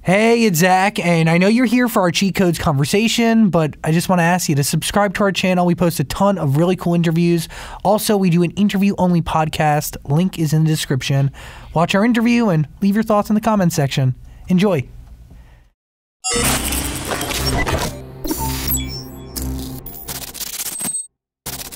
Hey, it's Zach, and I know you're here for our cheat codes conversation, but I just want to ask you to subscribe to our channel. We post a ton of really cool interviews. Also, we do an interview-only podcast. Link is in the description. Watch our interview and leave your thoughts in the comments section. Enjoy.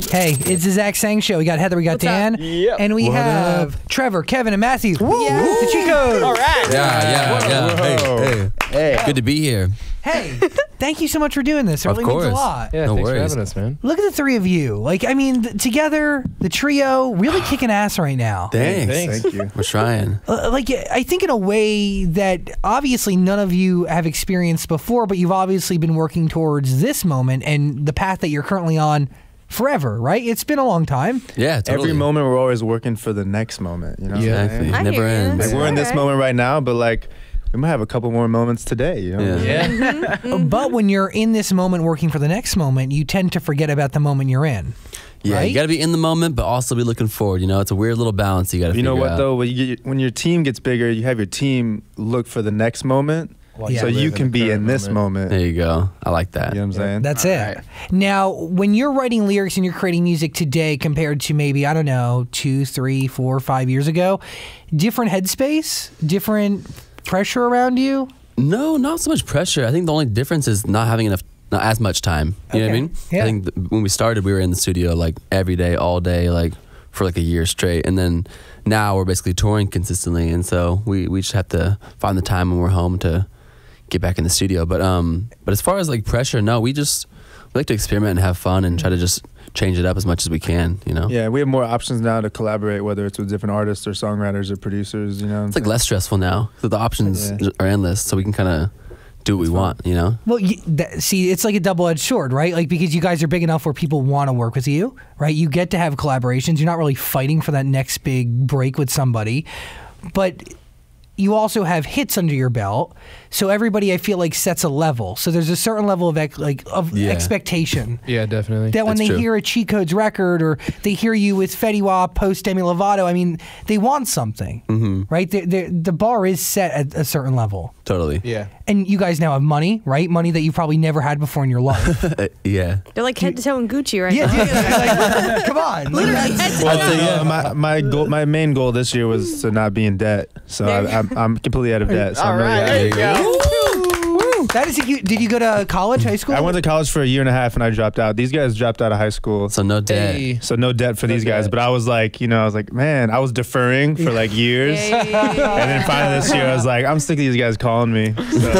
Hey, it's the Zach Sang Show. We got Heather, we got Dan, and we have Trevor, Kevin, and Matthew. The cheat code. All right. Yeah. Hey. Good to be here. Hey, thank you so much for doing this. It really means a lot. Yeah, No thanks worries. for having us, man. Look at the three of you. Like, I mean, together, the trio, really kicking ass right now. Thanks. Thank you. We're trying. Like, I think in a way that obviously none of you have experienced before, but you've obviously been working towards this moment and the path that you're currently on forever, right? It's been a long time. Yeah, totally. Every moment we're always working for the next moment, you know? Exactly. I Never hear you. ends. Like we're in this moment right now, but like we might have a couple more moments today, you know? Yeah. But when you're in this moment working for the next moment, you tend to forget about the moment you're in. Yeah, right? you got to be in the moment, but also be looking forward. You know, it's a weird little balance you got to You figure know what out. though? When your team gets bigger, you have your team look for the next moment, Yeah. so you Live in can the be current in this moment. There you go. I like that. You know what I'm saying? That's it. Now, when you're writing lyrics and you're creating music today compared to maybe, I don't know, 2, 3, 4, 5 years ago, different headspace, different pressure around you? No, not so much pressure. I think the only difference is not having not as much time. You know what I Okay. mean? Yeah. I think when we started, we were in the studio like every day, all day, like for like a year straight. And then now we're basically touring consistently. And so we just have to find the time when we're home to get back in the studio. But as far as like pressure, no, we like to experiment and have fun and try to just change it up as much as we can, you know? Yeah, we have more options now to collaborate, whether it's with different artists or songwriters or producers, you know? It's like less stressful now. So the options are endless, so we can kind of do what we want, you know? Well, see, it's like a double-edged sword, right? Like, because you guys are big enough where people want to work with you, right? You get to have collaborations. You're not really fighting for that next big break with somebody. But you also have hits under your belt, so everybody, I feel like, sets a level. So there's a certain level of expectation. Yeah, definitely. That when That's they true. hear a Cheat Codes record or they hear you with Fetty Wap post Demi Lovato, I mean, they want something, right? The bar is set at a certain level. Totally. Yeah. And you guys now have money, right? Money that you've probably never had before in your life. Yeah. They're like head to toe in Gucci right Yeah, now. dude, like, come on. Literally head to toe. Well, my main goal this year was to not be in debt, so I'm completely out of debt. So I'm really happy. There you go. That is a cute. Did you go to college, high school? I went to college for a year and a half and I dropped out. These guys dropped out of high school. So no debt. Hey. So no debt for these guys, debt. but I was like, man, I was deferring for like years. And then finally this year I was like, I'm sick of these guys calling me. So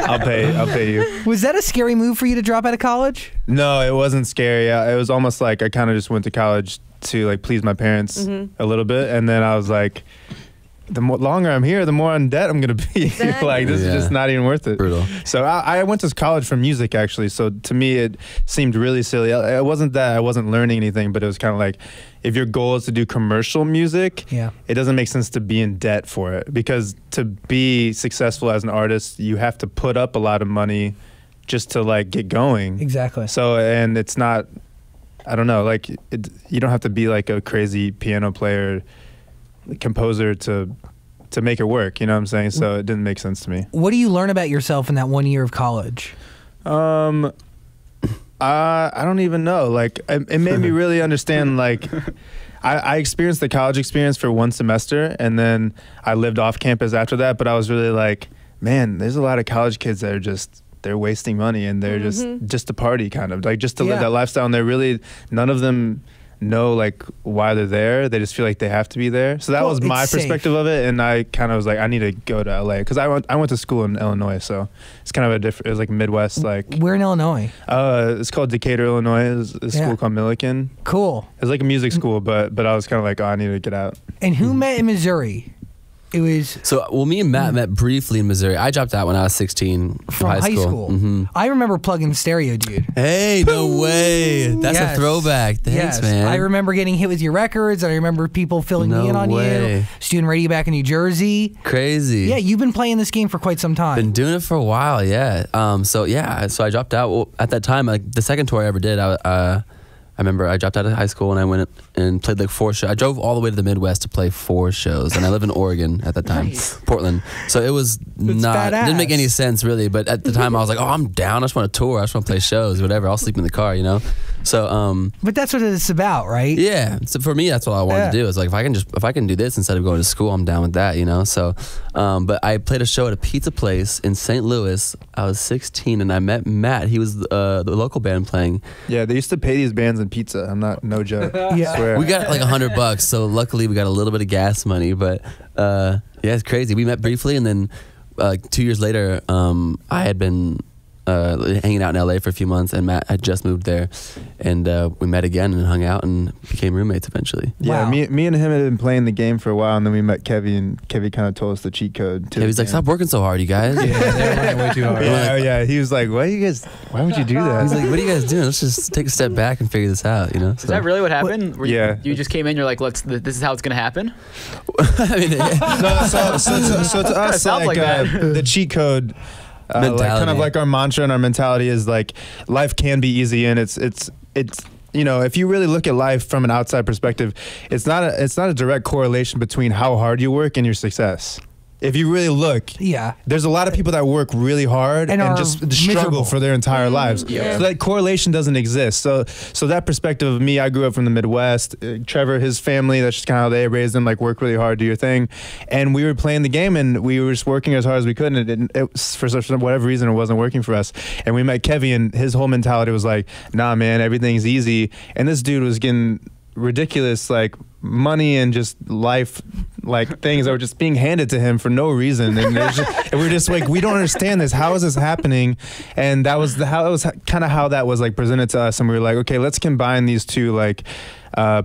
I'll pay you. Was that a scary move for you to drop out of college? No, it wasn't scary. It was almost like I kind of just went to college to like please my parents a little bit. And then I was like, the longer I'm here, the more in debt I'm going to be. Exactly. Like, this is just not even worth it. Brutal. So I went to college for music, actually. So to me, it seemed really silly. It wasn't that I wasn't learning anything, but it was kind of like, if your goal is to do commercial music, it doesn't make sense to be in debt for it. Because to be successful as an artist, you have to put up a lot of money just to like get going. Exactly. So, and it's not, I don't know, like you don't have to be like a crazy piano player, composer to make it work, you know what I'm saying? So it didn't make sense to me. What do you learn about yourself in that 1 year of college? I don't even know. Like it made me really understand. Like I experienced the college experience for one semester, and then I lived off campus after that. But I was really like, man, there's a lot of college kids that are they're wasting money and they're just to party, kind of like just to live that lifestyle. And they're really, none of them know like why they're there. They just feel like they have to be there. So that was my perspective of it, and I kind of was like, I need to go to LA because I went to school in Illinois, so it's kind of a different. It was like Midwest, like Where in Illinois? it's called Decatur, Illinois. It's a school called Millikan. Cool. It's like a music school, but I was kind of like, oh, I need to get out. And who met in Missouri? It was So, well, me and Matt met briefly in Missouri. I dropped out when I was 16 from high school. I remember plugging stereo, dude. Hey, no way. That's Yes. a throwback. Thanks, man. I remember getting hit with your records, and I remember people filling me No in on you. way. Student radio back in New Jersey. Crazy. Yeah, you've been playing this game for quite some time. Been doing it for a while, yeah. So I dropped out. Well, at that time, like the second tour I ever did, I remember I dropped out of high school and I went and played like 4 shows. I drove all the way to the Midwest to play 4 shows, and I lived in Oregon at the time, Portland. So it was it didn't make any sense really. But at the time I was like, oh, I'm down. I just want to tour. I just want to play shows, whatever. I'll sleep in the car, you know. So but that's what it's about, right? yeah. So for me, that's what I wanted to do. Is like if I can do this instead of going to school, I'm down with that, you know. So, but I played a show at a pizza place in St. Louis. I was 16 and I met Matt. He was the local band playing. Yeah, they used to pay these bands in pizza. I'm not, no joke. Yeah. I swear. We got like $100, so luckily we got a little bit of gas money. But yeah, it's crazy. We met briefly, and then 2 years later, I had been hanging out in LA for a few months, and Matt had just moved there, and we met again and hung out and became roommates eventually. Yeah, Wow. me and him had been playing the game for a while, and then we met Kevy, and Kevy kind of told us the cheat code. Yeah, he's like, stop working so hard, you guys. Yeah, they're working way too hard. Yeah, he was like, why would you do that? He's like, what are you guys doing? Let's just take a step back and figure this out, you know? Is that really what happened? Where Yeah. You just came in, you're like, this is how it's going to happen? I mean, So to us, sounds like that. the cheat code, like Mentality. kind of like our mantra and our mentality is like, life can be easy, and it's you know, if you really look at life from an outside perspective, it's not a direct correlation between how hard you work and your success. If you really look, there's a lot of people that work really hard and just struggle miserable for their entire lives. Yeah. So that correlation doesn't exist. So that perspective of me, I grew up from the Midwest. Trevor, his family, that's just kind of how they raised him, like work really hard, do your thing. And we were playing the game, and we were just working as hard as we could, and it was, for whatever reason, it wasn't working for us. And we met Kevy, and his whole mentality was like, nah, man, everything's easy. And this dude was getting ridiculous, like, money and just life, like, things that were just being handed to him for no reason, and we're just like, we don't understand this. How is this happening? And that was kind of how that was like presented to us, and we were like, okay, let's combine these two like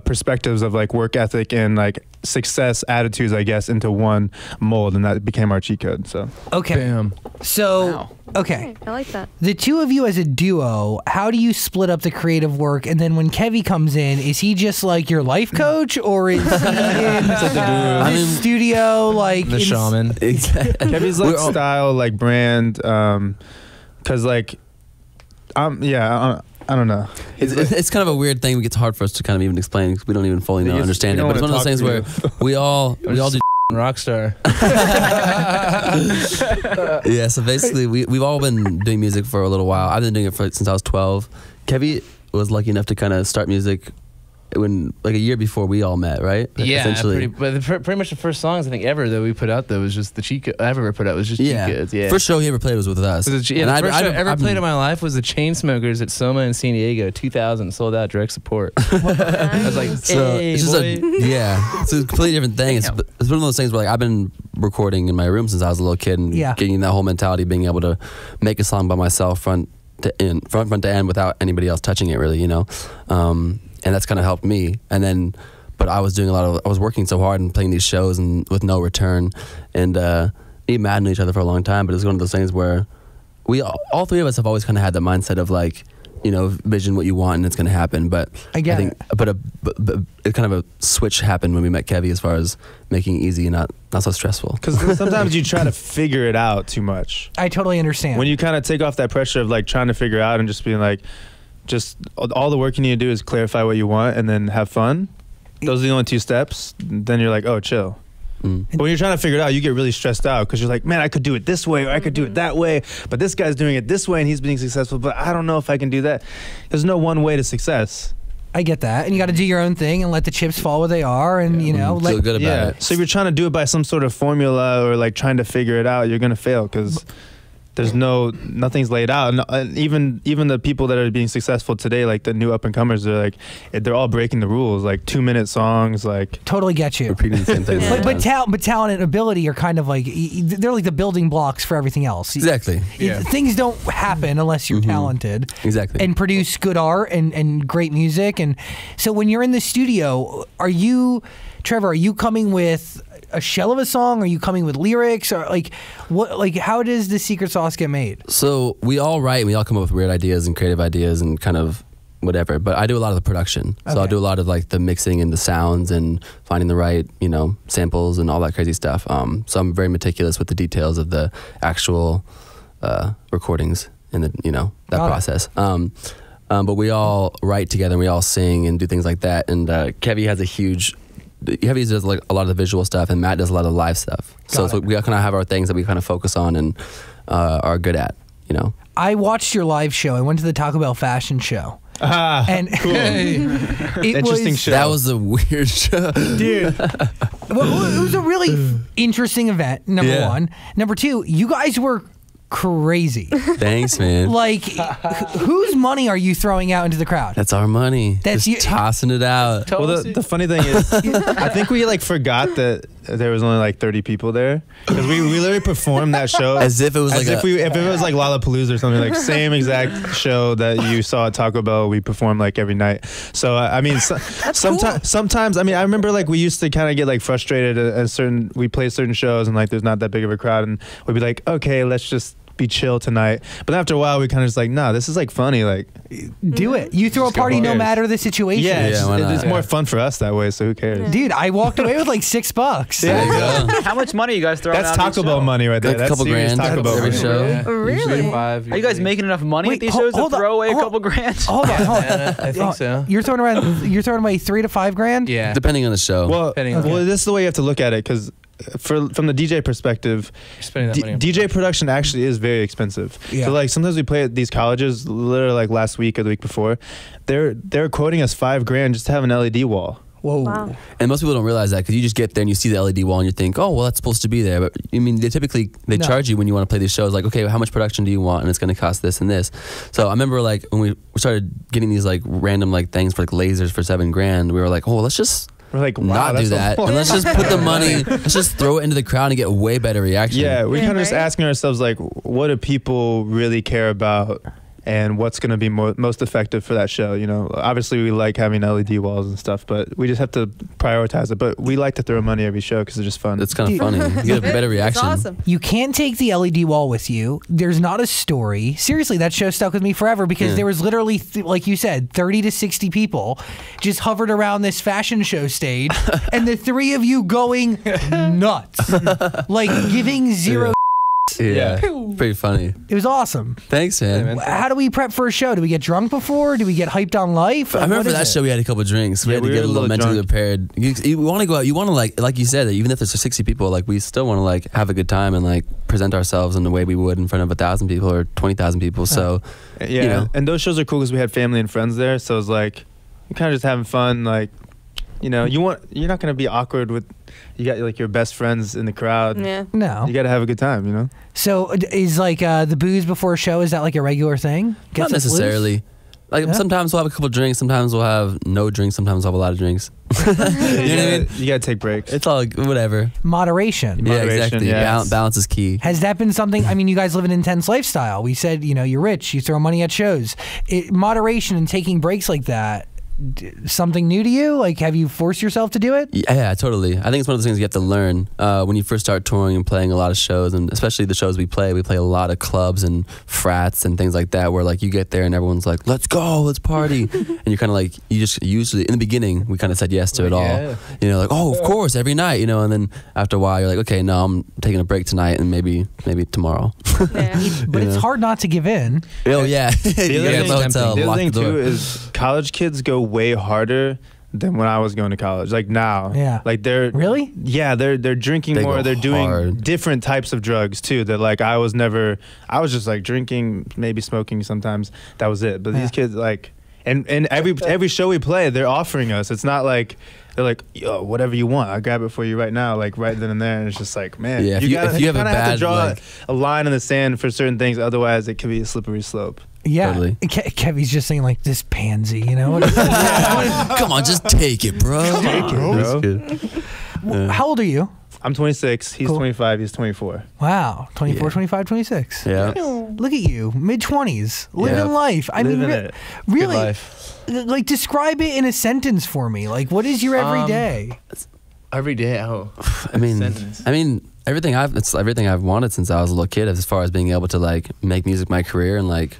perspectives of like work ethic and like success attitudes, I guess, into one mold, and that became our cheat code. So Okay. Bam. So Wow. okay. I like that. The two of you as a duo, how do you split up the creative work? And then when Kevy comes in, is he just like your life coach, or is he in the studio like The shaman. exactly. Kevy's like style, like brand, because like, I don't know. It's kind of a weird thing. It's hard for us to kind of even explain because we don't even fully know, understand it. we But it's don't one of those wanna things where we all do. Rock star. Yeah, so basically we've all been doing music for a little while. I've been doing it since I was 12. Kevy was lucky enough to kind of start music when like a year before we all met, right? Yeah, essentially. pretty much the first songs I think ever that we put out though was just the cheat code. I ever put out was just cheat codes. Yeah. First show he ever played was with us. The first show I ever played in my life was the Chainsmokers at Soma in San Diego, 2000, sold out, direct support. I was like, So hey, it's just boy. it's a completely different thing. It's one of those things where like I've been recording in my room since I was a little kid and getting that whole mentality, being able to make a song by myself front to end without anybody else touching it, really, you know. And that's kind of helped me. And then, but I was working so hard and playing these shows and with no return, and being mad at each other for a long time. But it's one of those things where all three of us have always kind of had that mindset of like, you know, vision what you want and it's going to happen. But I think, but it kind of a switch happened when we met Kevy as far as making it easy and not so stressful. Because sometimes you try to figure it out too much. I totally understand. When you kind of take off that pressure of like trying to figure out and just being like, just all the work you need to do is clarify what you want and then have fun. Those are the only 2 steps. Then you're like, oh, chill. But when you're trying to figure it out, you get really stressed out because you're like, man, I could do it this way or I could do it that way, but this guy's doing it this way and he's being successful, but I don't know if I can do that. There's no one way to success. I get that, and you got to do your own thing and let the chips fall where they are, and you know, feel good about it. So if you're trying to do it by some sort of formula or like trying to figure it out, you're gonna fail because there's nothing's laid out. And even the people that are being successful today, like the new up and comers, they're all breaking the rules, like 2-minute songs, like totally get you. Repeating the same thing. But talent and ability are kind of like they're like the building blocks for everything else. Exactly. Things don't happen unless you're talented. Exactly. And produce good art and great music. And so when you're in the studio, Trevor, are you coming with a shell of a song? Are you coming with lyrics, or like what? Like how does the secret sauce get made? So we all write and we all come up with weird ideas and creative ideas and kind of whatever. But I do a lot of the production. So I'll do a lot of like the mixing and the sounds and finding the right, you know, samples and all that crazy stuff. So I'm very meticulous with the details of the actual recordings and the, you know, that process. but we all write together and we all sing and do things like that. And Kevy does like a lot of the visual stuff, and Matt does a lot of the live stuff. So we kind of have our things that we kind of focus on and are good at, you know. I watched your live show. I went to the Taco Bell fashion show. And cool. Interesting show. That was a weird show, dude. Well, it was a really interesting event. Number one. Number two, you guys were crazy. Thanks, man. Like, whose money are you throwing out into the crowd? That's our money. That's just tossing it out. Well, the funny thing is, I think we like forgot that there was only like 30 people there, because we literally performed that show as if it was if it was like Lollapalooza or something, like same exact show that you saw at Taco Bell. We performed like every night. So I mean, sometimes I mean, I remember like we used to kind of get like frustrated at we play certain shows and like there's not that big of a crowd, and we'd be like, okay, let's just be chill tonight. But after a while, we kind of just like, nah, this is like funny. Like, do it. You throw a party no matter the situation. Yeah, it's more fun for us that way. So who cares? Dude, I walked away with like $6. There you go. How much money are you guys throwing That's out? Taco Bell money right there. Like a That's couple serious grand Taco Bell every money. show. Yeah. Really? Usually 5. Are you guys making enough money Wait, at these shows to hold on, throw away a hold- couple grand? Hold on. I think so. You're throwing away $3 to $5 grand? Yeah. Depending on the show. Well, Depending on- this is the way you have to look at it, because from the DJ perspective, You're spending that money on DJ production actually is very expensive. Yeah. So like sometimes we play at these colleges, literally like last week or the week before, they're quoting us $5 grand just to have an LED wall. Whoa. Wow. And most people don't realize that, because you just get there and you see the LED wall and you think, oh, well, that's supposed to be there. But I mean, they No. charge you when you want to play these shows. Like, okay, how much production do you want? And it's going to cost this and this. So I remember like when we started getting these like random like things for like lasers for $7 grand, we were like, oh, well, let's just We're like, wow, not do that's a that, lot. and let's just put the money. Let's just throw it into the crowd and get way better reaction. Yeah, we're Yeah, kind of just right? asking ourselves, like, what do people really care about, and what's going to be most effective for that show? You know, obviously we like having LED walls and stuff, but we just have to prioritize it. But we like to throw money every show because it's just fun. It's kind of funny. You get a better reaction. It's awesome. You can't take the LED wall with you. There's not a story. Seriously, that show stuck with me forever because there was literally, like you said, 30 to 60 people just hovered around this fashion show stage, and the three of you going nuts, like giving zero. Yeah, pretty funny. It was awesome. Thanks, man. How do we prep for a show? Do we get drunk before? Do we get hyped on life? I remember What that is show. We had a couple drinks. We Yeah, had to we get were a a little little mentally drunk. prepared. You want to go out. You want to like you said, that even if there's 60 people, like we still want to like have a good time and like present ourselves in the way we would in front of 1,000 people or 20,000 people. So Yeah, you know. and those shows are cool because we had family and friends there, so it's like you're kind of just having fun. Like, you know, you're not gonna be awkward with, you got like your best friends in the crowd. Yeah. No. You got to have a good time, you know. So is like the booze before a show, is that like a regular thing? not Gets us loose? necessarily. Like Yeah. sometimes we'll have a couple drinks. Sometimes we'll have no drinks. Sometimes we'll have a lot of drinks. You know what I mean? got to take breaks. It's all whatever. Moderation. Yeah, Moderation, exactly. yes. Balance is key. Has that been something? I mean, you guys live an intense lifestyle. We said, you know, you're rich, you throw money at shows. Moderation and taking breaks like that, something new to you? Like, have you forced yourself to do it? Yeah, totally. I think it's one of those things you have to learn when you first start touring and playing a lot of shows, and especially the shows we play a lot of clubs and frats and things like that, where like you get there and everyone's like, let's go, let's party. And you're kind of like, you just usually, in the beginning, we kind of said yes to it all. Yeah. You know, like, oh, of course, every night, you know, and then after a while, you're like, okay, no, I'm taking a break tonight and maybe tomorrow. Yeah. But it's hard not to give in. Oh, yeah. You other get thing- to the hotel, The other lock thing the door. too is college kids go way harder than when I was going to college. Like now, Yeah. like they're Really? yeah, they're drinking They more. go They're doing hard. different types of drugs too. That like I was just like drinking, maybe smoking sometimes. That was it. But Yeah. these kids like, and every show we play, they're offering us. It's not like they're like, yo, whatever you want, I'll grab it for you right now, like right then and there. And it's just like, man, Yeah, if you you- gotta, if you have a kinda have to bad, draw like- a line in the sand for certain things. Otherwise, it could be a slippery slope. Yeah. Totally. Kevy's just saying, like, this pansy, you know? Come on, just take it, bro. bro. How old are you? I'm 26. He's Cool. 25. He's 24. Wow. 24, Yeah. 25, 26. Yeah. Look at you, mid-20s, living Yeah. life. I mean, Living it. really, Good life. like, describe it in a sentence for me. Like, what is your everyday? Every day. Oh. I mean, Sentence. it's everything I've wanted since I was a little kid, as far as being able to like make music my career and like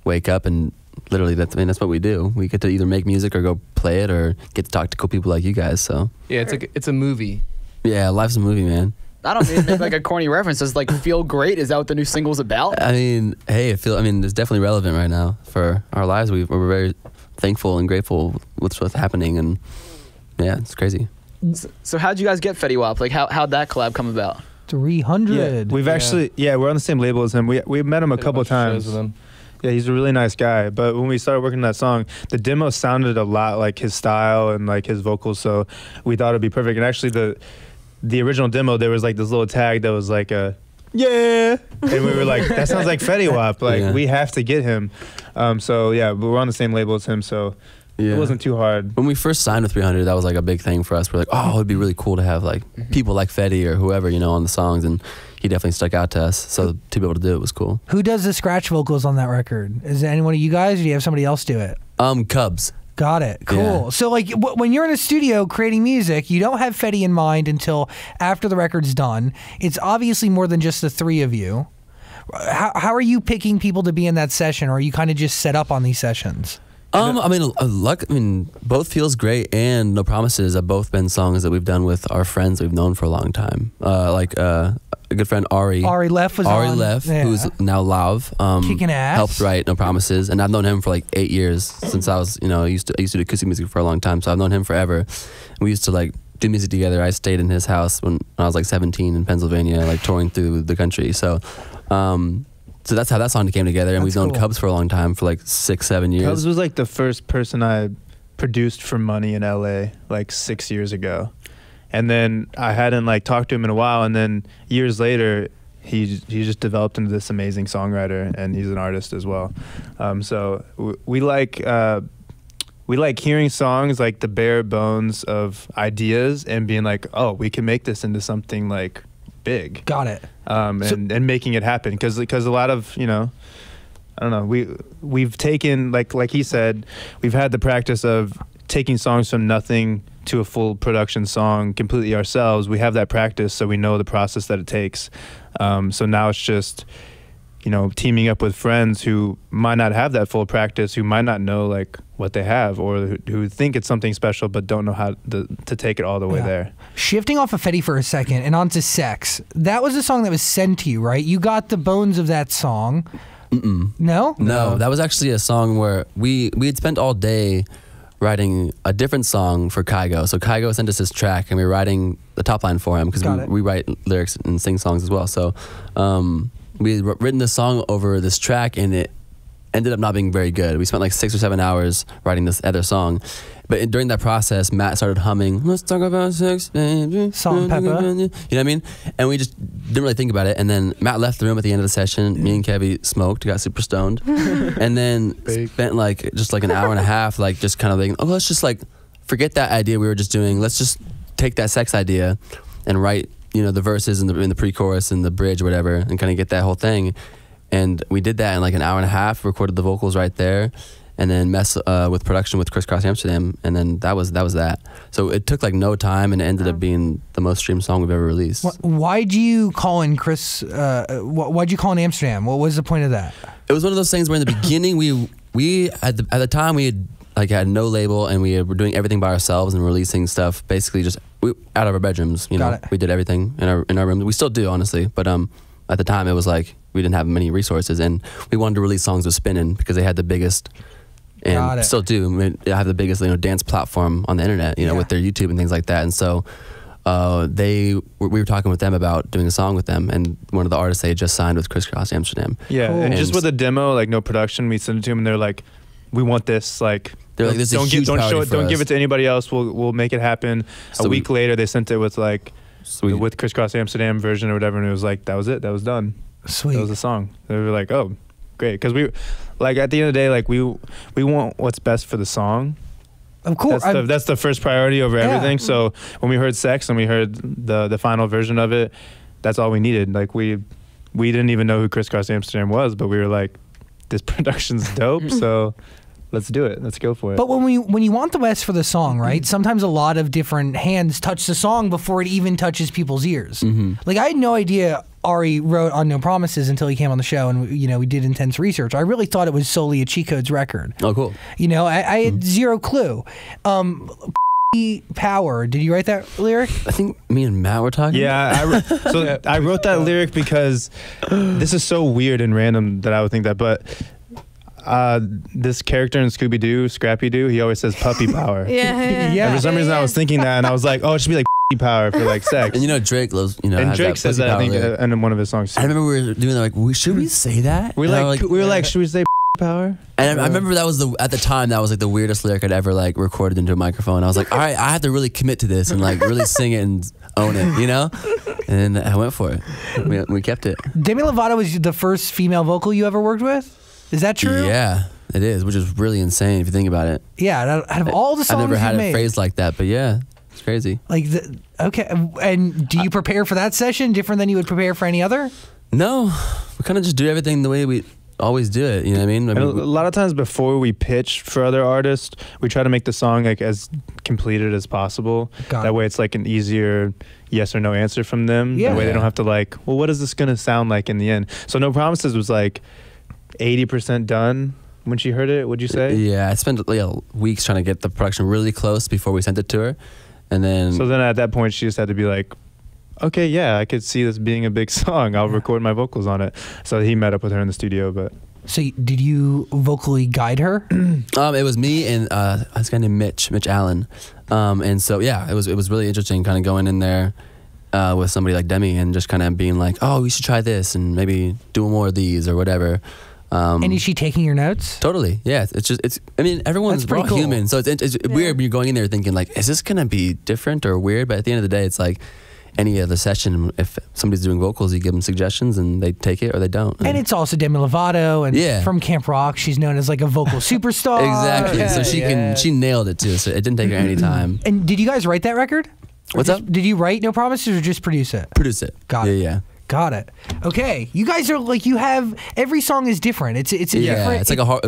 wake up and literally that's what we do. We get to either make music or go play it or get to talk to cool people like you guys. So Yeah, it's a movie. yeah, life's a movie, man. I don't mean like a corny reference. Does like Feel Great? Is that what the new single's about? I mean, hey, it's definitely relevant right now for our lives. We're very thankful and grateful with what's happening, and yeah, it's crazy. So how'd you guys get Fetty Wap? Like how'd that collab come about? 300. We've actually, we're on the same label as him. We met him a couple times. Yeah, he's a really nice guy. But when we started working on that song, the demo sounded a lot like his style and like his vocals, so we thought it'd be perfect. And actually, the original demo, there was like this little tag that was like a and we were like, that sounds like Fetty Wap. Like we have to get him. So yeah, we're on the same label as him, so it wasn't too hard. When we first signed with 300, that was like a big thing for us. We're like, oh, it'd be really cool to have like people like Fetty or whoever, on the songs, and he definitely stuck out to us. So to be able to do it was cool. Who does the scratch vocals on that record? Is it any one of you guys, or do you have somebody else do it? Cubs. Got it. Cool. Yeah. So like when you're in a studio creating music, you don't have Fetty in mind until after the record's done. It's obviously more than just the three of you. How are you picking people to be in that session, or are you kind of just set up on these sessions? Both Feels Great and No Promises have both been songs that we've done with our friends we've known for a long time. A good friend Ari. Ari Leff was Ari on. Leff, who's now Lav. Kicking ass. Helped write No Promises, and I've known him for like 8 years since I was, I used to do acoustic music for a long time, so I've known him forever. And we used to like do music together. I stayed in his house when I was like 17 in Pennsylvania, like touring through the country. So that's how that song came together, and we've known Cubs for a long time, for like 6-7 years. Cubs was like the first person I produced for money in LA like 6 years ago. And then I hadn't like talked to him in a while, and then years later he just developed into this amazing songwriter, and he's an artist as well. So we like hearing songs like the bare bones of ideas and being like, oh, we can make this into something like big. Got it. And making it happen, because a lot of I don't know, we've taken like he said, we've had the practice of taking songs from nothing to a full production song completely ourselves. We have that practice, so we know the process that it takes. So now it's just teaming up with friends who might not have that full practice, who might not know like what they have, or who think it's something special but don't know how to take it all the way there. Shifting off of Fetty for a second and onto Sex, that was a song that was sent to you, right? You got the bones of that song. No, that was actually a song where we had spent all day writing a different song for Kygo. So Kygo sent us this track, and we were writing the top line for him, because we write lyrics and sing songs as well. So we had written this song over this track, and it ended up not being very good. We spent like 6 or 7 hours writing this other song. But during that process, Matt started humming, "Let's talk about sex, baby." Salt and pepper. You know what I mean? And we just didn't really think about it. And then Matt left the room at the end of the session. Me and Kevy smoked, got super stoned, and then spent like just like an hour and a half, like just kind of like, oh, let's just like forget that idea we were just doing. Let's just take that sex idea and write, the verses in the pre-chorus and the bridge or whatever, and kind of get that whole thing. And we did that in like an hour and a half, recorded the vocals right there, and then mess with production with Crisscross Amsterdam, and then that was that. So it took like no time, and it ended up being the most streamed song we've ever released. Why'd you call in why'd you call in Amsterdam? What was the point of that? It was one of those things where in the beginning we at the time we had no label, and we were doing everything by ourselves and releasing stuff basically just out of our bedrooms. We did everything in our room. We still do, honestly, but at the time it was like we didn't have many resources, and we wanted to release songs with Spinnin' because they had the biggest, and still do, have the biggest dance platform on the internet, with their YouTube and things like that. And so we were talking with them about doing a song with them, and one of the artists they had just signed with Crisscross Amsterdam. Yeah, cool. And just with a demo, like no production, we sent it to them, and they're like, we want this, like, they're like, this is a huge priority for us. Don't give it to anybody else. We'll make it happen. So a week later, they sent it with like with Crisscross Amsterdam version or whatever, and it was like, that was it. That was done. Sweet. That was the song. They were like, oh, great, because we, like, at the end of the day, like we want what's best for the song. Of course, that's the first priority over everything. So when we heard Sex and we heard the final version of it, that's all we needed. Like we didn't even know who Crisscross Amsterdam was, but we were like, this production's dope, so let's do it. Let's go for it. But when you want the best for the song, right? Sometimes a lot of different hands touch the song before it even touches people's ears. Mm-hmm. Like I had no idea Ari wrote on No Promises until he came on the show, and we did intense research. I really thought it was solely a Cheat Codes record. Oh, cool. I had zero clue. power. Did you write that lyric? I think me and Matt were talking. Yeah, I wrote that lyric because this is so weird and random that I would think that, but this character in Scooby Doo, Scrappy Doo, he always says puppy power. Yeah. And for some reason, I was thinking that, and I was like, oh, it should be like power for like sex. And Drake loves, and has Drake says that I think lyric. in one of his songs. I remember we were doing that, like, should we say that? We were like, should we say power? And I remember that was at the time that was like the weirdest lyric I'd ever like recorded into a microphone. I was like, all right, I have to really commit to this and like really sing it and own it, And I went for it. We kept it. Demi Lovato was the first female vocal you ever worked with? Is that true? Yeah, it is, which is really insane if you think about it. Yeah, out of all the songs I've never had you've a made, phrase like that, but yeah, it's crazy. like okay, and do you prepare for that session different than you would prepare for any other? No, we kind of just do everything the way we always do it. You know what I mean? And a lot of times before we pitch for other artists, we try to make the song like as completed as possible. Got that it. way it's like an easier yes or no answer from them. Yeah. That way they Yeah. don't have to like, well, what is this going to sound like in the end? So No Promises was like 80% done when she heard it, would you say? Yeah, I spent weeks trying to get the production really close before we sent it to her. And then, So then at that point she just had to be like, okay, yeah, I could see this being a big song. I'll record my vocals on it. So he met up with her in the studio, but So did you vocally guide her? it was me and this guy named Mitch Allen. And so, yeah, it was really interesting kind of going in there with somebody like Demi and just kind of being like, oh, we should try this and maybe do more of these or whatever. And is she taking your notes? Totally, yeah. I mean, everyone's That's pretty we're all cool. human, so it's weird when you're going in there thinking like, is this gonna be different or weird? But at the end of the day, it's like any other session. If somebody's doing vocals, you give them suggestions and they take it or they don't. And it's also Demi Lovato, and Yeah. from Camp Rock, she's known as like a vocal superstar. exactly. So she nailed it too. So it didn't take her any time. And did you guys write that record? Or What's just- up? Did you write No Promises or just produce it? Produce it. Got it. Yeah. Got it. Okay, you guys are like you have every song is different. It's a Yeah, different. it's like a hard.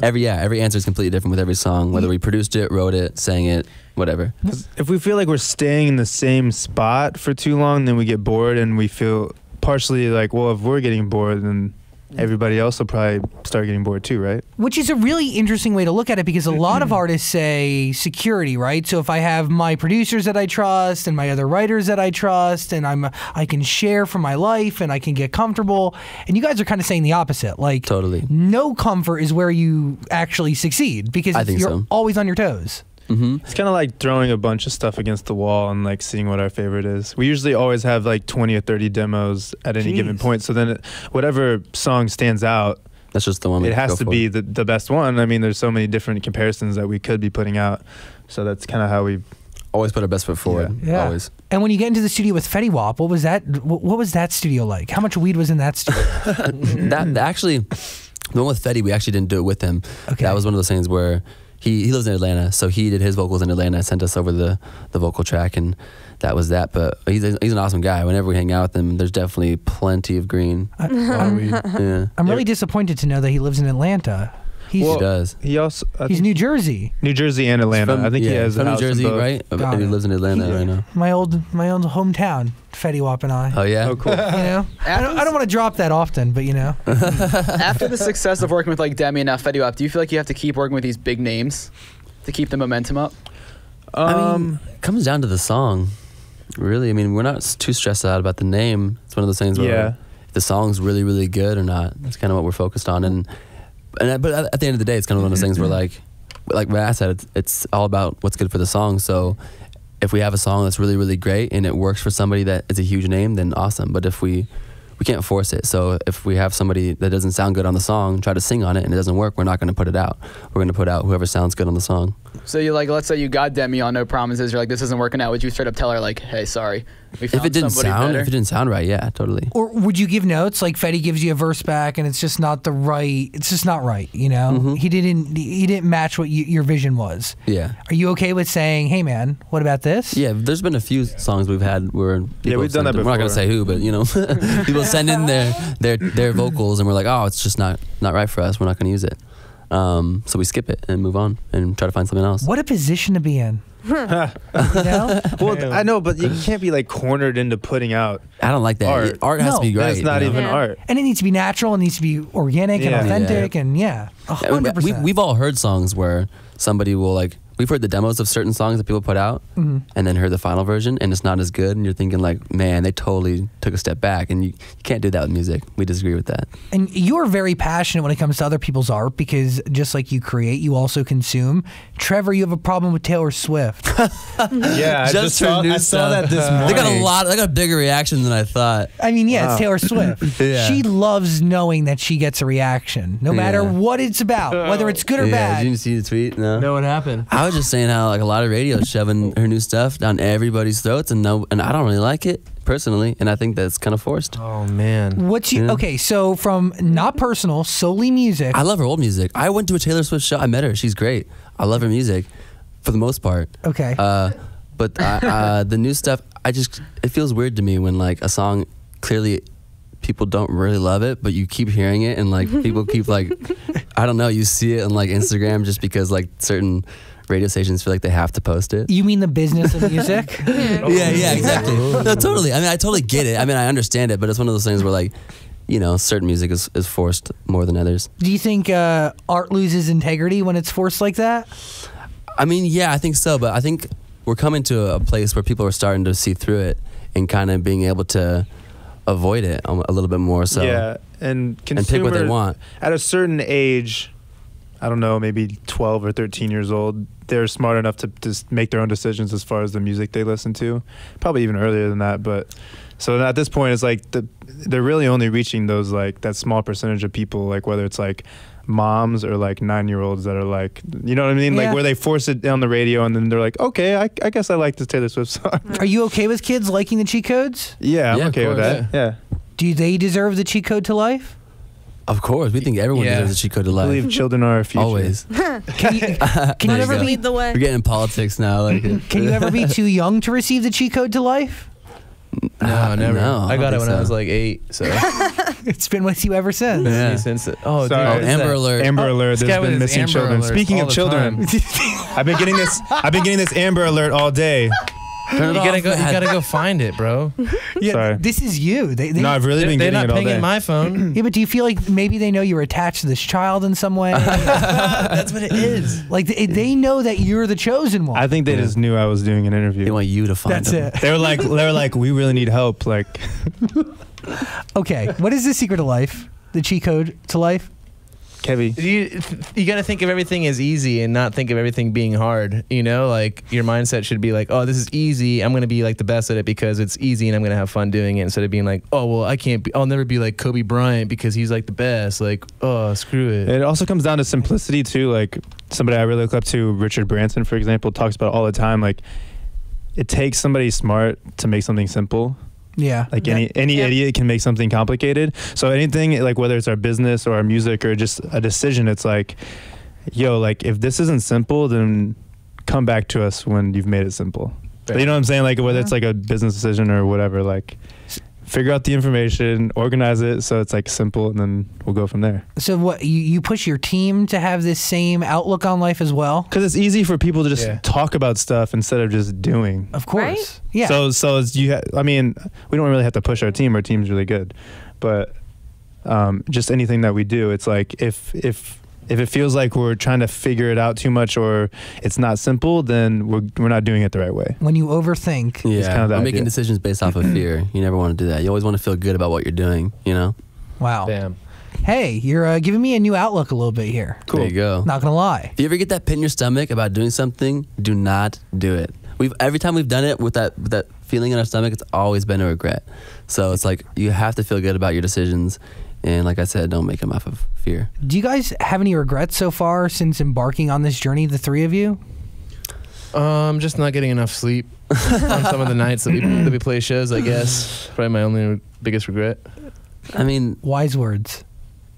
Every answer is completely different with every song. Whether we produced it, wrote it, sang it, whatever. 'cause if we feel like we're staying in the same spot for too long, then we get bored and we feel partially like, well, if we're getting bored, then everybody else will probably start getting bored too, right? Which is a really interesting way to look at it because a lot of artists say security, right? So if I have my producers that I trust and my other writers that I trust and I can share from my life and I can get comfortable, and you guys are kind of saying the opposite. Like Totally. no comfort is where you actually succeed because I think you're so. always on your toes. It's kind of like throwing a bunch of stuff against the wall and like seeing what our favorite is. We usually always have like 20 or 30 demos at any given Jeez. point. So then whatever song stands out, That's just the one. it has go to for. be the best one. I mean, there's so many different comparisons that we could be putting out. So that's kind of how we Always put our best foot forward. Yeah. Always. And when you get into the studio with Fetty Wap, what was that? What was that studio like? How much weed was in that studio? That actually, the one with Fetty, we actually didn't do it with him. Okay. That was one of those things where he lives in Atlanta, so he did his vocals in Atlanta, sent us over the vocal track, and that was that. But he's an awesome guy. Whenever we hang out with him, there's definitely plenty of green. Yeah. I'm really disappointed to know that he lives in Atlanta. He's He does. He also he's New Jersey. New Jersey and Atlanta. From- I think he has from a New house in Jersey, both. right? Got And he it. lives in Atlanta right now. My old hometown, Fetty Wap and I. Oh yeah. Oh, cool. You know, I don't want to drop that often, but you know, After the success of working with like Demi and now Fetty Wap, do you feel like you have to keep working with these big names to keep the momentum up? I mean, it comes down to the song, really. I mean, we're not too stressed out about the name. It's one of those things where Yeah. if the song's really, really good or not, that's kind of what we're focused on. But at the end of the day, it's kind of one of those things where like Matt said, it's all about what's good for the song. So if we have a song that's really, really great and it works for somebody that is a huge name, then awesome. But if we can't force it. So if we have somebody that doesn't sound good on the song, try to sing on it and it doesn't work, we're not going to put it out. We're going to put out whoever sounds good on the song. So you like, let's say you got Demi on No Promises, you're like, this isn't working out. Would you straight up tell her like, hey, sorry, we found If it didn't somebody better? sound right, yeah, totally. or would you give notes like Fetty gives you a verse back and it's just not the right? It's just not right. You know, he didn't match what your vision was. Yeah. Are you okay with saying, hey man, what about this? Yeah, there's been a few songs we've had where people we've done send that in- We're not gonna before. say who, but you know, people send in their vocals, and we're like, oh, it's just not right for us. We're not gonna use it. So we skip it and move on and try to find something else. What a position to be in. You know? Well, I know, but you can't be like cornered into putting out. I don't like that. Art has to be No, great. It's not you know? even Yeah. art. And it needs to be natural. It needs to be organic and Yeah. authentic. And yeah, I mean, 100%. we've all heard songs where somebody will like we've heard the demos of certain songs that people put out, and then heard the final version, and it's not as good, and you're thinking like, man, they totally took a step back, and you can't do that with music. We disagree with that. And you're very passionate when it comes to other people's art because just like you create, you also consume. Trevor, you have a problem with Taylor Swift. Yeah, I Just her new I saw stuff. that this morning. They got a bigger reaction than I thought. I mean, yeah, it's Taylor Swift. Yeah. She loves knowing that she gets a reaction, no matter Yeah. what it's about, whether it's good or Yeah, bad. did you see the tweet? No. Know what happened? I was just saying how like a lot of radio's shoving her new stuff down everybody's throats, and I don't really like it personally, and I think that's kind of forced. Oh man. What's you Yeah. okay? So from not personal, solely music. I love her old music. I went to a Taylor Swift show. I met her. She's great. I love her music, for the most part. Okay. But the new stuff, it feels weird to me when like a song clearly people don't really love it, but you keep hearing it and like people keep like, I don't know, you see it on like Instagram just because like certain radio stations feel like they have to post it. You mean the business of music? Yeah, exactly. No, totally. I mean, I totally get it. I mean, I understand it, but it's one of those things where like, you know, certain music is forced more than others. Do you think art loses integrity when it's forced like that? I mean, yeah, I think so, but I think we're coming to a place where people are starting to see through it and kind of being able to avoid it a little bit more. So yeah, and pick what they want. At a certain age, I don't know, maybe 12 or 13 years old, they're smart enough to just make their own decisions as far as the music they listen to. Probably even earlier than that, but so at this point, it's like they're really only reaching those like that small percentage of people, like whether it's like moms or like 9-year-olds that are like, you know what I mean? Yeah. Like where they force it on the radio and then they're like, okay, I guess I like this Taylor Swift song. Are you okay with kids liking the cheat codes? Yeah, I'm Yeah, of okay with course, that. Yeah. Do they deserve the cheat code to life? Of course, we think everyone Yeah. deserves a cheat code to I life. believe children are our future. Always. Can you There you Whatever go. lead the way. We're getting in politics now. Like, can you ever be too young to receive the cheat code to life? No, never. no, I got don't it when think I was so. like 8. So It's been with you ever since. Yeah. since oh, dude, Sorry. what Oh, is Amber that? Alert. Amber Alert. This guy There's with been his missing Amber children. Alerts Speaking all of the children, time. I've been getting this Amber Alert all day. Turn it You gotta off, go. You man. gotta go find it, bro. Yeah, Sorry. this is you. They, No, I've really been They're getting not it all pinging day. my phone. yeah, but do you feel like maybe they know you're attached to this child in some way? That's what it is. Like they know that you're the chosen one. I think they just knew I was doing an interview. They want you to find That's them. it. They were like, we really need help. Like, Okay, what is the secret to life? The cheat code to life? Kevy. You got to think of everything as easy and not think of everything being hard. You know, like your mindset should be like, oh, this is easy. I'm going to be like the best at it because it's easy and I'm going to have fun doing it, instead of being like, oh, well, I'll never be like Kobe Bryant because he's like the best. Like, oh, screw it. It also comes down to simplicity too. Like somebody I really look up to, Richard Branson, for example, talks about it all the time. Like it takes somebody smart to make something simple. Yeah. Like any idiot can make something complicated. So anything, like whether it's our business or our music or just a decision, it's like, yo, like if this isn't simple, then come back to us when you've made it simple. Right. You know what I'm saying? Like whether it's like a business decision or whatever, like figure out the information, organize it so it's like simple, and then we'll go from there. So what you push your team to have this same outlook on life as well? Because it's easy for people to just Yeah. talk about stuff instead of just doing. Of course. Right? Yeah. So it's, I mean, we don't really have to push our team. Our team's really good, but just anything that we do, it's like if it feels like we're trying to figure it out too much or it's not simple, then we're not doing it the right way. when you overthink. Yeah, kind of the or making idea. decisions based off of fear. You never want to do that. You always want to feel good about what you're doing, you know? Wow. Damn. Hey, you're giving me a new outlook a little bit here. There you go. Not gonna lie. If you ever get that pit in your stomach about doing something, do not do it. Every time we've done it with that feeling in our stomach, it's always been a regret. So it's like you have to feel good about your decisions, and like I said, don't make them off of fear. Do you guys have any regrets so far since embarking on this journey, the three of you? Just not getting enough sleep on some of the nights that we play shows, I guess. Probably my only biggest regret. I mean, Wise words.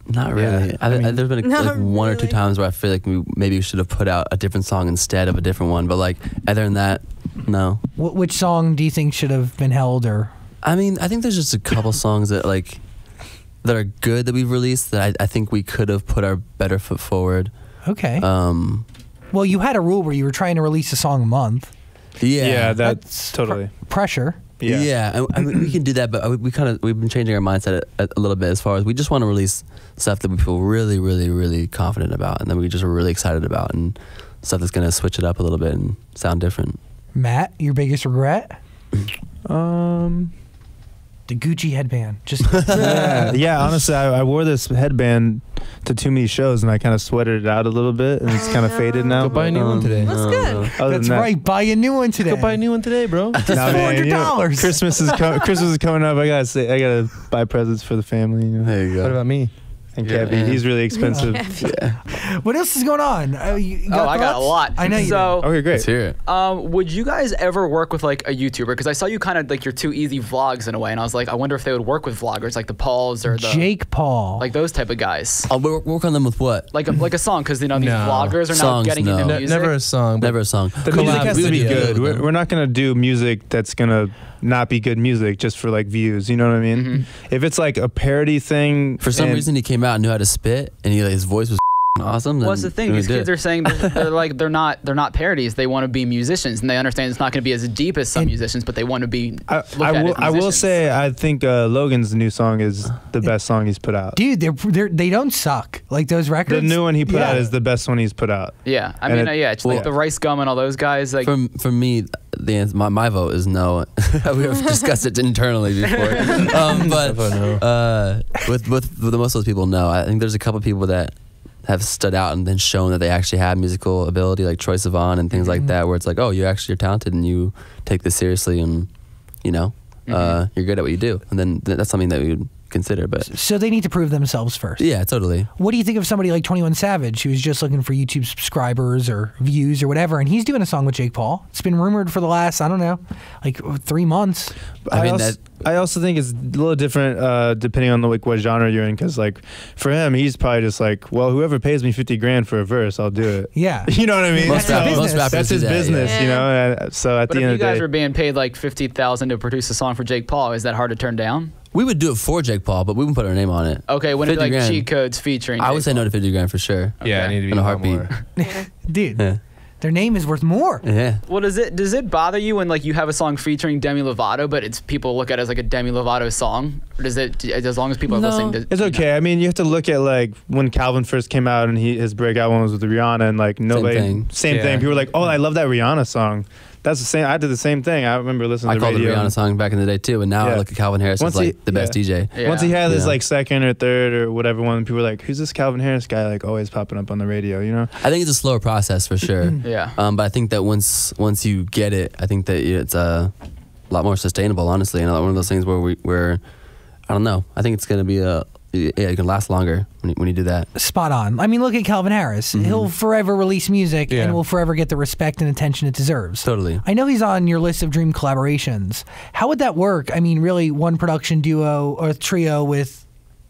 not really. Yeah, There's been Not like one or two really. times where I feel like maybe we should have put out a different song instead of a different one. But like other than that, no. Which song do you think should have been held or? I mean, I think there's just a couple songs that are good that we've released that I think we could have put our better foot forward. Okay. Um, Well, you had a rule where you were trying to release a song a month. yeah, That's totally. Pressure. Yeah, I mean, we can do that, but we've been changing our mindset a little bit as far as we just want to release stuff that we feel really, really, really confident about, and that we just are really excited about, and stuff that's gonna switch it up a little bit and sound different. Matt, your biggest regret? The Gucci headband. Just yeah. Honestly, I wore this headband to too many shows, and I kind of sweated it out a little bit, and it's kind of faded now. Go buy a new one today. That's good. Other that's than that- right. Buy a new one today. Go buy a new one today, bro. Nah, man, you know, $400. Christmas is coming up. I gotta buy presents for the family. You know? There you go. What about me? And Yeah. Kevin, he's really expensive. What else is going on? You got I got a thoughts? lot. I know you So, Okay, great. Let's hear it. would you guys ever work with like a YouTuber? Because I saw you kind of like your Too Easy vlogs in a way, and I was like, I wonder if they would work with vloggers like the Pauls or the Jake Paul. like those type of guys. I'll work on them with what? Like a song, because these No. vloggers are now Songs, getting no. into music. Never a song. But Never a song. The music Collab has to be video good. with them. We're not gonna do music that's gonna not be good music just for like views. You know what I mean? If it's like a parody thing, For some and- reason, he came out and knew how to spit, and his voice was awesome. What's the thing? These kids are saying they're not parodies. They want to be musicians, and they understand it's not going to be as deep as some musicians, but they want to be. I will say I think Logan's new song is the best song he's put out. Dude, they don't suck. Like those records. The new one he put Yeah. out is the best one he's put out. Yeah, I And mean, it's like well- the Rice Gum and all those guys. Like, For me, the answer, my vote is no. We've discussed it internally before, but with the most of those people, no. I think there's a couple people that have stood out and then shown that they actually have musical ability, like Troye Sivan and things like that, where it's like, oh, you actually are talented and you take this seriously, and you're good at what you do, and then that's something that we would consider. But So they need to prove themselves first. yeah, totally. What do you think of somebody like 21 Savage, who's just looking for YouTube subscribers or views or whatever, and he's doing a song with Jake Paul? It's been rumored for the last, I don't know, like 3 months. I mean, I also think it's a little different depending on like what genre you're in, because like for him, he's probably just like, well, whoever pays me 50 grand for a verse, I'll do it. Yeah. You know what I mean? Most rappers- most rappers that's do his that, business, yeah. you know. And so at but the if end you of the guys day, were being paid like $50,000 to produce a song for Jake Paul, is that hard to turn down? We would do it for Jake Paul, but we wouldn't put our name on it. Okay, when it's 50 like grand. cheat codes featuring. I would Jake say no Paul. to 50 grand for sure. Yeah, I need to be In a lot heartbeat. more. Dude, Yeah. their name is worth more. Yeah. Well, does it bother you when like you have a song featuring Demi Lovato, but it's people look at it as like a Demi Lovato song? Or does it, as long as people are No. listening to it's okay. I mean, you have to look at like when Calvin first came out and his breakout one was with Rihanna, and like nobody, thing. same Yeah. thing. People were like, "Oh, I love that Rihanna song." That's the same. I did the same thing. I remember listening I to the called the radio. Rihanna song back in the day too, and now I Yeah. look at Calvin Harris as Once like he- the best yeah. DJ. Yeah. Once he had his Yeah. like second or third or whatever one, people were like, "Who's this Calvin Harris guy?" Like always popping up on the radio, you know? I think it's a slower process for sure. Yeah. But I think that once you get it, I think that it's a lot more sustainable, honestly, and one of those things where I don't know. I think it's gonna be it can last longer when you do that. Spot on. I mean, look at Calvin Harris. He'll forever release music Yeah. and will forever get the respect and attention it deserves. Totally. I know he's on your list of dream collaborations. How would that work? I mean, really, one production duo or trio with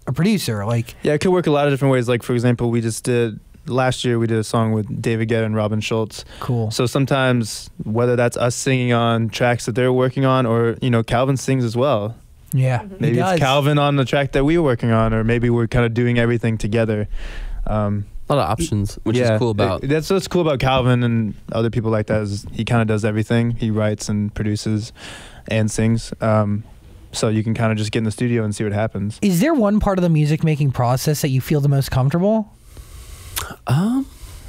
a producer? Like, Yeah, it could work a lot of different ways. Like for example, last year we did a song with David Guetta and Robin Schultz. cool. So sometimes whether that's us singing on tracks that they're working on, or Calvin sings as well. Yeah, Maybe he does. it's Calvin on the track that we were working on, or maybe we're kind of doing everything together. A lot of options, which is cool about. That's what's cool about Calvin and other people like that, is he kind of does everything. He writes and produces and sings. So you can kind of just get in the studio and see what happens. Is there one part of the music making process that you feel the most comfortable?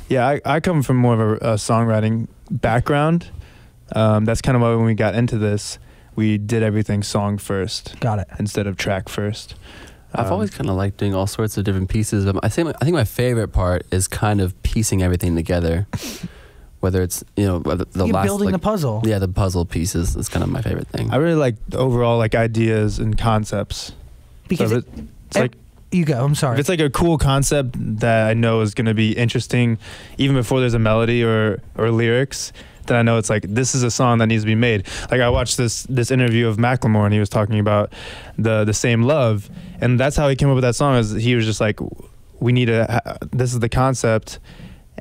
Yeah, I come from more of a songwriting background. That's kind of why when we got into this, we did everything song first Got it. instead of track first. I've always kind of liked doing all sorts of different pieces, but I think my favorite part is kind of piecing everything together. Whether it's whether the You're last building the puzzle. Yeah, the puzzle pieces is kind of my favorite thing. I really like overall like ideas and concepts. Because So if it's like you go. I'm sorry. if it's like a cool concept that I know is going to be interesting, even before there's a melody or lyrics, then I know it's like this is a song that needs to be made. Like I watched this interview of Macklemore, and he was talking about the same love, and that's how he came up with that song. Is he was just like, we need this is the concept,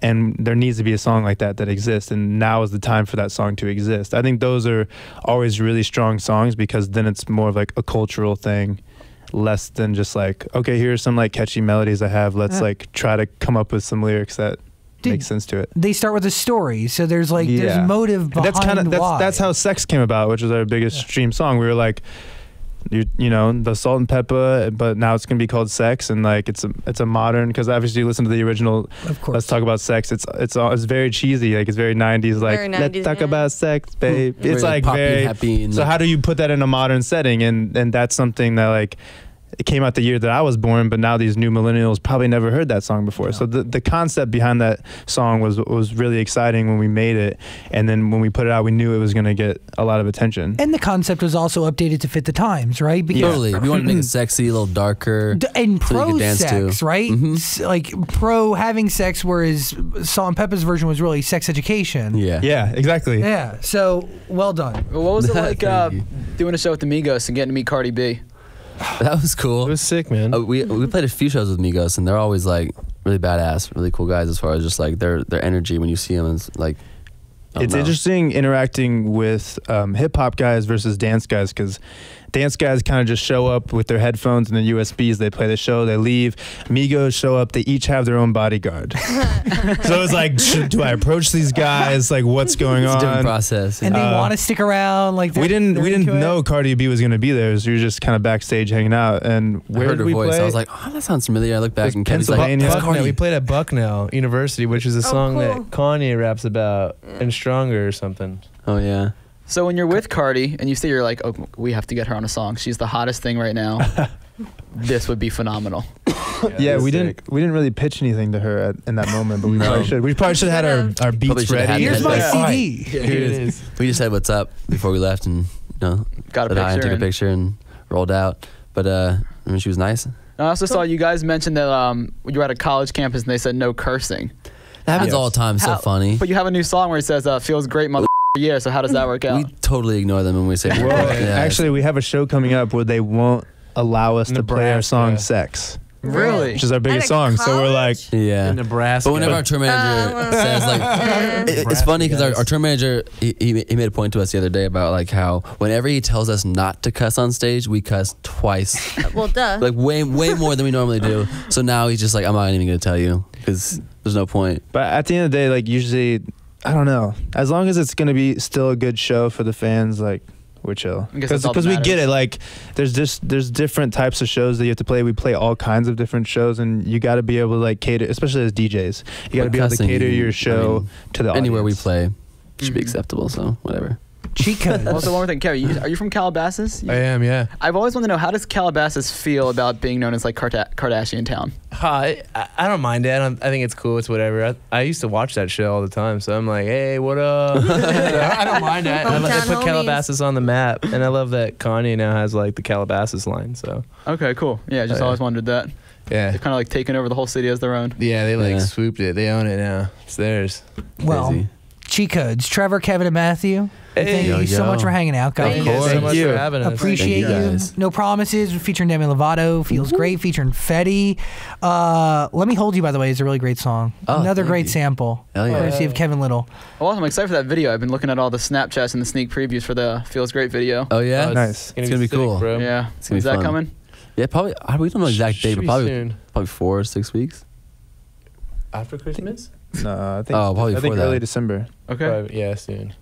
and there needs to be a song like that exists, and now is the time for that song to exist. I think those are always really strong songs, because then it's more of like a cultural thing, less than just like, okay, here's some like catchy melodies I have, let's like try to come up with some lyrics that make sense to it. They start with a story, so there's like there's motive behind That's why. that's how Sex came about, which was our biggest stream song. We were like, you know, the Salt and Pepper, but now it's gonna be called Sex, and like it's a modern, because obviously you listen to the original. Of course. Let's talk about sex. It's very cheesy, like it's very 90s, like Very let's 90s, talk yeah. about sex, babe. Very, It's like poppy and very happy. And So how do you put that in a modern setting? And that's something that like it came out the year that I was born, but now these new millennials probably never heard that song before. So the concept behind that song was really exciting when we made it, and then when we put it out, we knew it was going to get a lot of attention. And the concept was also updated to fit the times, right? Because Totally. We want to make it sexy, a little darker. and so you pro could dance sex, to. right? Mhm. Like pro having sex, whereas Salt and Pepper's version was really sex education. Yeah. Yeah, exactly. Yeah. So well done. Well, what was it like Thank you. doing a show with the Migos and getting to meet Cardi B? That was cool. It was sick, man. We played a few shows with Migos, and they're always like really badass, really cool guys as far as just like their energy when you see them. It's like I don't It's know. interesting interacting with hip hop guys versus dance guys, because dance guys kind of just show up with their headphones and their USBs. They play the show, they leave. Migos show up. They each have their own bodyguard. So it's like, do I approach these guys? Like, what's going It's a different on? process. And they Uh, want to stick around. Like We didn't they're into it. know Cardi B was going to be there, so we were just kind of backstage hanging out. And I where heard did her we voice. play? I was like, oh, that sounds familiar. I look back It was and Kevin's like, Pennsylvania. that's Bucknell. Cardi. We played at Bucknell University, which is a song that cool. Kanye raps about and Stronger or something. Oh yeah. So when you're with Cardi and you say you're like, oh, we have to get her on a song. She's the hottest thing right now. This would be phenomenal. Yeah, we sick. didn't really pitch anything to her in that moment, but we No. probably should. We probably should have had our Probably beats should've had ready. it. Here's my Yeah. CD. Here it is. We just said what's up before we left, and Got a said hi and picture. took a and- picture and rolled out. But I mean, she was nice. I also saw you guys mention that you were at a college campus and they said no cursing. That happens Yes. all the time. So How- funny. But you have a new song where it says feels great mother yeah, so how does that work out? We totally ignore them when we say. Well, Yeah, actually, we have a show coming up where they won't allow us to play our song Nebraska. "Sex," Really? which is our biggest song. So we're like, yeah. In Nebraska. But whenever our tour manager says like, it's funny because our tour manager he made a point to us the other day about like how whenever he tells us not to cuss on stage, we cuss twice, Well, duh. like way more than we normally do. So now he's just like, I'm not even gonna tell you because there's no point. but at the end of the day, like usually, I don't know. As long as it's gonna be still a good show for the fans, like we're chill. I guess that's all that Because we get matters. it. Like there's different types of shows that you have to play. We play all kinds of different shows, and you got to be able to like cater, especially as DJs. You got to But be able to cussing, cater your I show mean, to the Anywhere we audience. play should be Mhm. acceptable. So whatever. Cheat codes. Also, one more thing, Kevin, are you from Calabasas? I am, yeah. I've always wanted to know, how does Calabasas feel about being known as like Kardashian town? I don't mind it. I think it's cool. It's whatever. I used to watch that show all the time, so I'm like, hey, what up? I don't mind that. They Hometown put homies. Calabasas on the map, and I love that Kanye now has like the Calabasas line. So Okay, cool. Yeah, just Yeah. always wondered that. yeah, They've kind of like taken over the whole city as their own. yeah, they like Yeah. swooped it. They own it now. It's theirs. Well, Crazy. cheat codes. Trevor, Kevin, and Matthew. Thank Yo, you so yo. much for hanging out, guys. Thank Thank you so Thank much you. for having us. Appreciate Thank you you. guys. No Promises featuring Demi Lovato. Feels great featuring Fetty. Let Me Hold You, by the way, is a really great song. Oh, Another thank great you. sample. Hell yeah. Courtesy of Kevin Little. Well, I'm excited for that video. I've been looking at all the Snapchats and the sneak previews for the Feels Great video. Oh yeah. Nice. It's gonna be sick, cool. bro. Yeah. It's gonna Is be that fun. coming? Yeah, probably. We don't know the exact date, Should but be probably soon. 4 or 6 weeks. After Christmas. No, I think. Oh, probably I think before early that. December. Okay. Probably, yeah, soon.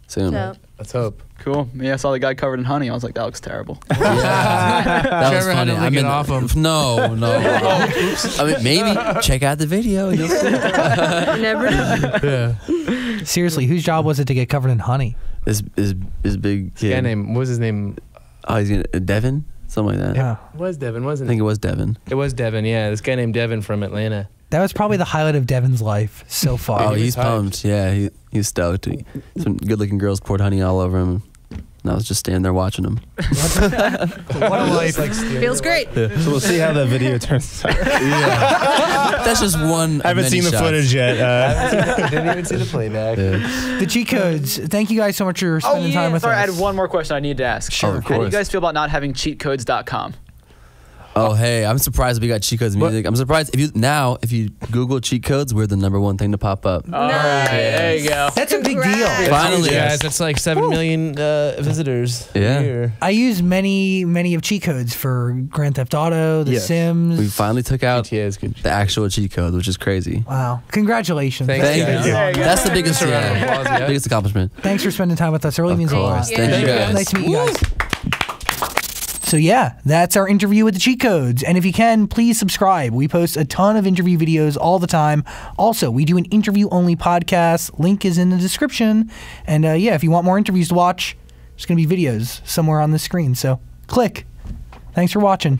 Soon. So, Let's hope. Cool. Yeah, I saw the guy covered in honey. I was like, that looks terrible. Yeah. That was Trevor had funny. to lick it off him. No. I mean, maybe check out the video. And you'll see. you never know. Yeah. Seriously, whose job was it to get covered in honey? This big Guy kid. name. What was his name? Oh, he's gonna Devin, something like that. Yeah. It was Devin, I wasn't think it? it was Devin. It was Devin. Yeah, this guy named Devin from Atlanta. That was probably the highlight of Devin's life so far. Oh, he he's was hyped. pumped. Yeah, he's stoked. Some good-looking girls poured honey all over him. And I was just standing there watching him. What a life! Like Feels great. So we'll see how that video turns out. That's just one. I haven't of seen many the shots. footage yet. Didn't even see the playback. Yeah. The cheat codes. Thank you guys so much for spending time with Sorry, I us. had one more question I need to ask. Sure, of How do you course. guys feel about not having cheatcodes.com? Oh, hey, I'm surprised we got cheat codes music. I'm surprised if you Google cheat codes, we're the #1 thing to pop up. All right, there you go. That's a big deal. Congrats. Finally. guys, that's like 7 million visitors. Yeah. A year. I use many of cheat codes for Grand Theft Auto, The Yes. Sims. We finally took out GTA is good. the actual cheat code, which is crazy. Wow. Congratulations. Thanks, Thank guys. you. There you go. That's the biggest, Round of applause, yeah. biggest accomplishment. Thanks for spending time with us. It really Of means a lot. course. Thank you Thank you. guys. Nice to meet you guys. So yeah, that's our interview with the cheat codes. And if you can, please subscribe. We post a ton of interview videos all the time. Also, we do an interview-only podcast. Link is in the description. And yeah, if you want more interviews to watch, there's going to be videos somewhere on the screen. So click. Thanks for watching.